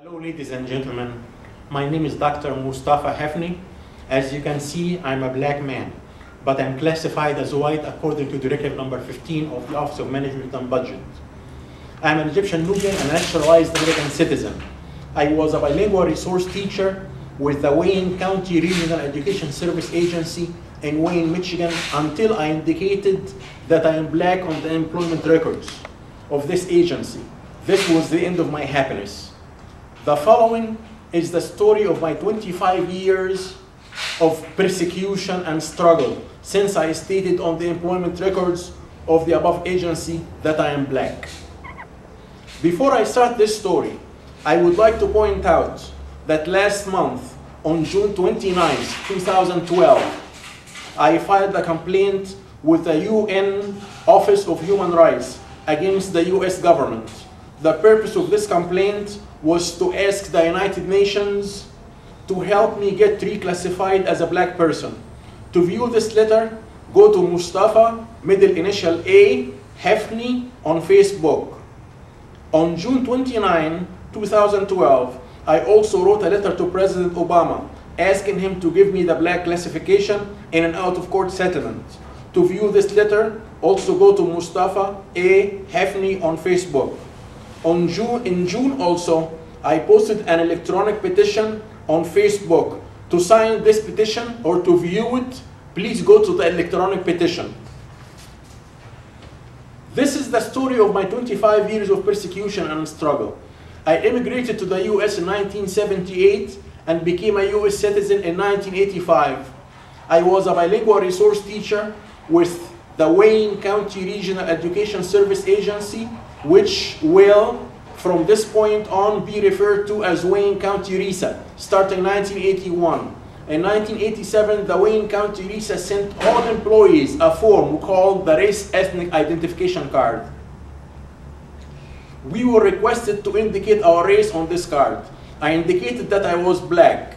Hello ladies and gentlemen, my name is Dr. Mostafa Hefny. As you can see, I'm a black man, but I'm classified as white according to Directive number 15 of the Office of Management and Budget. I'm an Egyptian Nubian and naturalized American citizen. I was a bilingual resource teacher with the Wayne County Regional Education Service Agency in Wayne, Michigan, until I indicated that I am black on the employment records of this agency. This was the end of my happiness. The following is the story of my 25 years of persecution and struggle since I stated on the employment records of the above agency that I am black. Before I start this story, I would like to point out that last month, on June 29, 2012, I filed a complaint with the UN Office of Human Rights against the US government. The purpose of this complaint was to ask the United Nations to help me get reclassified as a black person. To view this letter, go to Mostafa, middle initial A, Hefny on Facebook. On June 29, 2012, I also wrote a letter to President Obama asking him to give me the black classification in an out-of-court settlement. To view this letter, also go to Mostafa A. Hefny on Facebook. In June also, I posted an electronic petition on Facebook. To sign this petition or to view it, please go to the electronic petition. This is the story of my 25 years of persecution and struggle. I immigrated to the US in 1978 and became a US citizen in 1985. I was a bilingual resource teacher with the Wayne County Regional Education Service Agency, which will, from this point on, be referred to as Wayne County RESA, starting 1981. In 1987, the Wayne County RESA sent all employees a form called the Race Ethnic Identification Card. We were requested to indicate our race on this card. I indicated that I was black.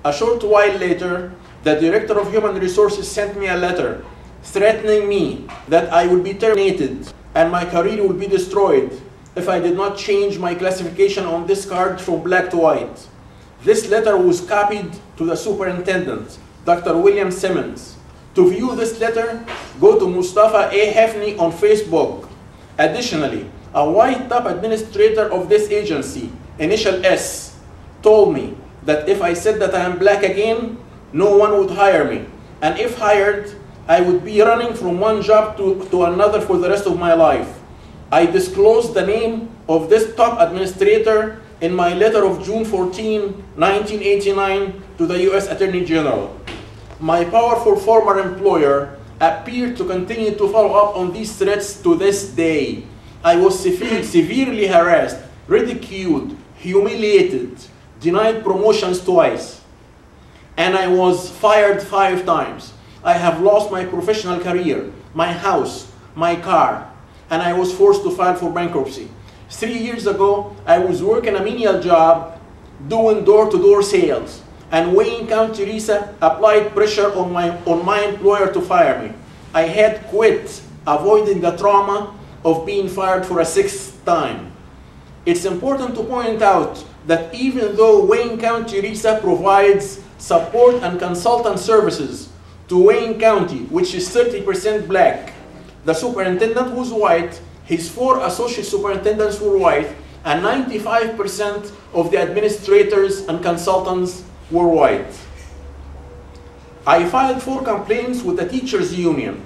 A short while later, the Director of Human Resources sent me a letter threatening me that I would be terminated and my career would be destroyed if I did not change my classification on this card from black to white. This letter was copied to the superintendent, Dr. William Simmons. To view this letter, go to Mostafa A. Hefny on Facebook. Additionally, a white top administrator of this agency, initial S, told me that if I said that I am black again, no one would hire me. And if hired, I would be running from one job to another for the rest of my life. I disclosed the name of this top administrator in my letter of June 14, 1989 to the US Attorney General. My powerful former employer appeared to continue to follow up on these threats to this day. I was severely harassed, ridiculed, humiliated, denied promotions twice, and I was fired 5 times. I have lost my professional career, my house, my car, and I was forced to file for bankruptcy. 3 years ago, I was working a menial job doing door-to-door sales, and Wayne County RESA applied pressure on my employer to fire me. I had quit, avoiding the trauma of being fired for a 6th time. It's important to point out that even though Wayne County RESA provides support and consultant services to Wayne County, which is 30% black, the superintendent was white, his 4 associate superintendents were white, and 95% of the administrators and consultants were white. I filed 4 complaints with the teachers union,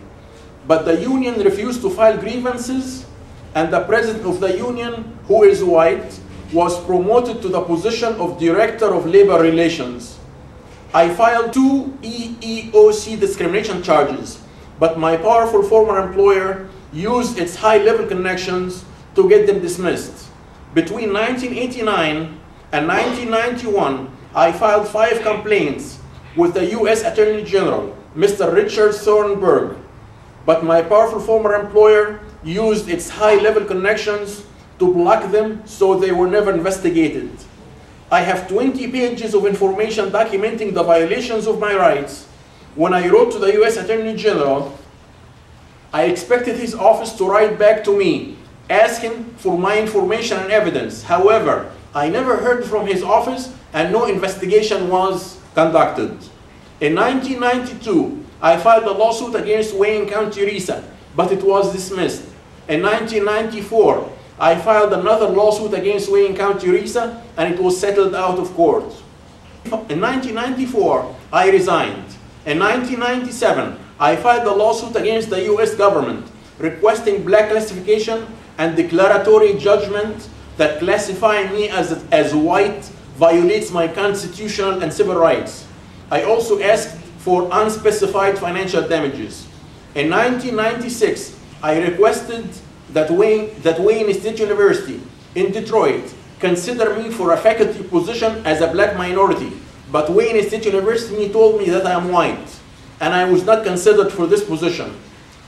but the union refused to file grievances, and the president of the union, who is white, was promoted to the position of Director of Labor Relations. I filed 2 EEOC discrimination charges, but my powerful former employer used its high-level connections to get them dismissed. Between 1989 and 1991, I filed 5 complaints with the US Attorney General, Mr. Richard Thornburg, but my powerful former employer used its high-level connections to block them, so they were never investigated. I have 20 pages of information documenting the violations of my rights. When I wrote to the US Attorney General, I expected his office to write back to me, asking for my information and evidence. However, I never heard from his office and no investigation was conducted. In 1992, I filed a lawsuit against Wayne County RISA, but it was dismissed. In 1994, I filed another lawsuit against Wayne County RISA and it was settled out of court. In 1994, I resigned. In 1997, I filed a lawsuit against the US government requesting black classification and declaratory judgment that classifying me as white violates my constitutional and civil rights. I also asked for unspecified financial damages. In 1996, I requested that Wayne State University in Detroit consider me for a faculty position as a black minority, but Wayne State University told me that I am white, and I was not considered for this position.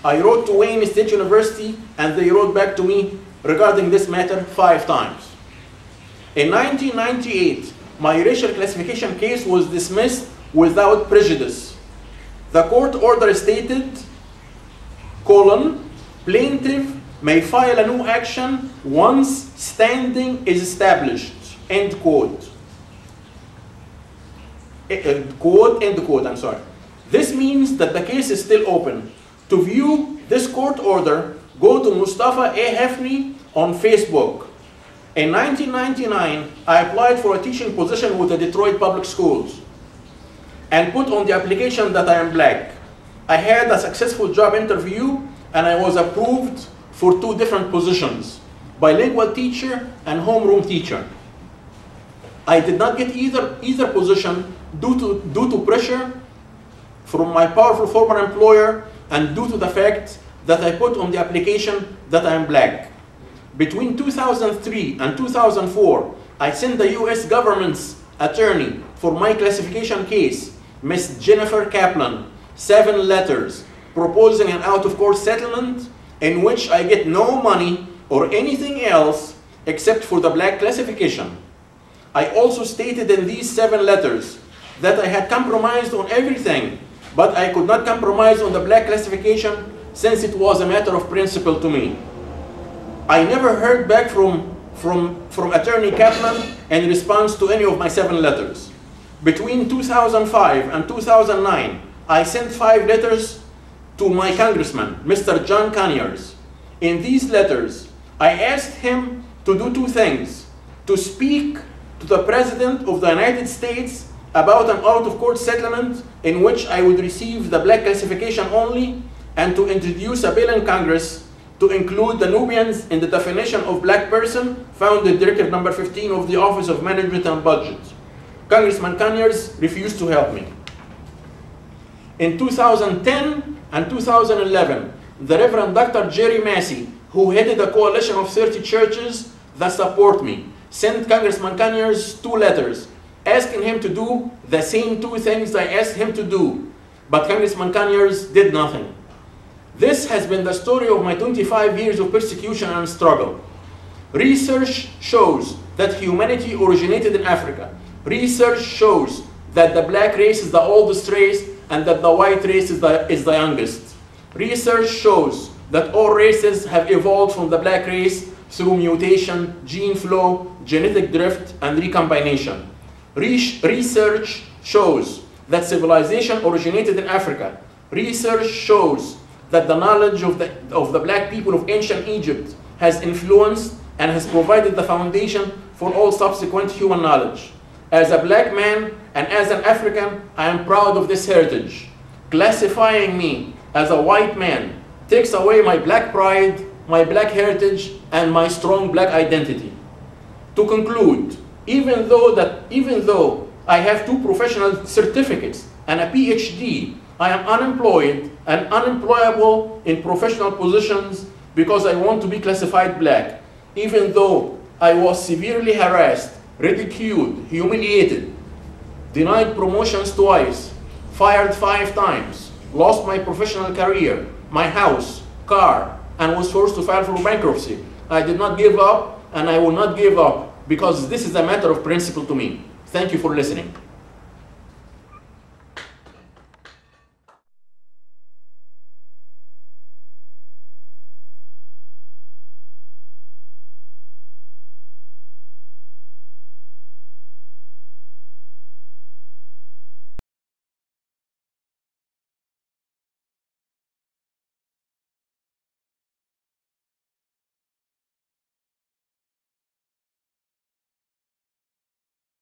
I wrote to Wayne State University, and they wrote back to me regarding this matter 5 times. In 1998, my racial classification case was dismissed without prejudice. The court order stated, plaintiff may file a new action once standing is established, end quote. End quote, I'm sorry. This means that the case is still open. To view this court order, go to Mostafa A. Hefny on Facebook. In 1999, I applied for a teaching position with the Detroit Public Schools and put on the application that I am black. I had a successful job interview and I was approved for 2 different positions, bilingual teacher and homeroom teacher. I did not get either position due to pressure from my powerful former employer and due to the fact that I put on the application that I am black. Between 2003 and 2004, I sent the US government's attorney for my classification case, Ms. Jennifer Kaplan, 7 letters proposing an out-of-court settlement in which I get no money or anything else except for the black classification. I also stated in these 7 letters that I had compromised on everything, but I could not compromise on the black classification since it was a matter of principle to me. I never heard back from Attorney Kaplan in response to any of my 7 letters. Between 2005 and 2009, I sent 5 letters to my congressman, Mr. John Conyers. In these letters, I asked him to do 2 things: to speak to the President of the United States about an out-of-court settlement in which I would receive the black classification only, and to introduce a bill in Congress to include the Nubians in the definition of black person found in Directive number 15 of the Office of Management and Budget. Congressman Conyers refused to help me. In 2010 and 2011, the Reverend Dr. Jerry Massey, who headed a coalition of 30 churches that support me, sent Congressman Conyers 2 letters asking him to do the same 2 things I asked him to do, but Congressman Conyers did nothing. This has been the story of my 25 years of persecution and struggle. Research shows that humanity originated in Africa. Research shows that the black race is the oldest race and that the white race is the youngest. Research shows that all races have evolved from the black race through mutation, gene flow, genetic drift, and recombination. Research shows that civilization originated in Africa. Research shows that the knowledge of the black people of ancient Egypt has influenced and has provided the foundation for all subsequent human knowledge. As a black man and as an African, I am proud of this heritage. Classifying me as a white man takes away my black pride, my black heritage, and my strong black identity. To conclude, even though I have 2 professional certificates and a PhD, I am unemployed and unemployable in professional positions because I want to be classified black, even though I was severely harassed, ridiculed, humiliated, denied promotions twice, fired 5 times, lost my professional career, my house, car, and was forced to file for bankruptcy. I did not give up, and I will not give up, because this is a matter of principle to me. Thank you for listening.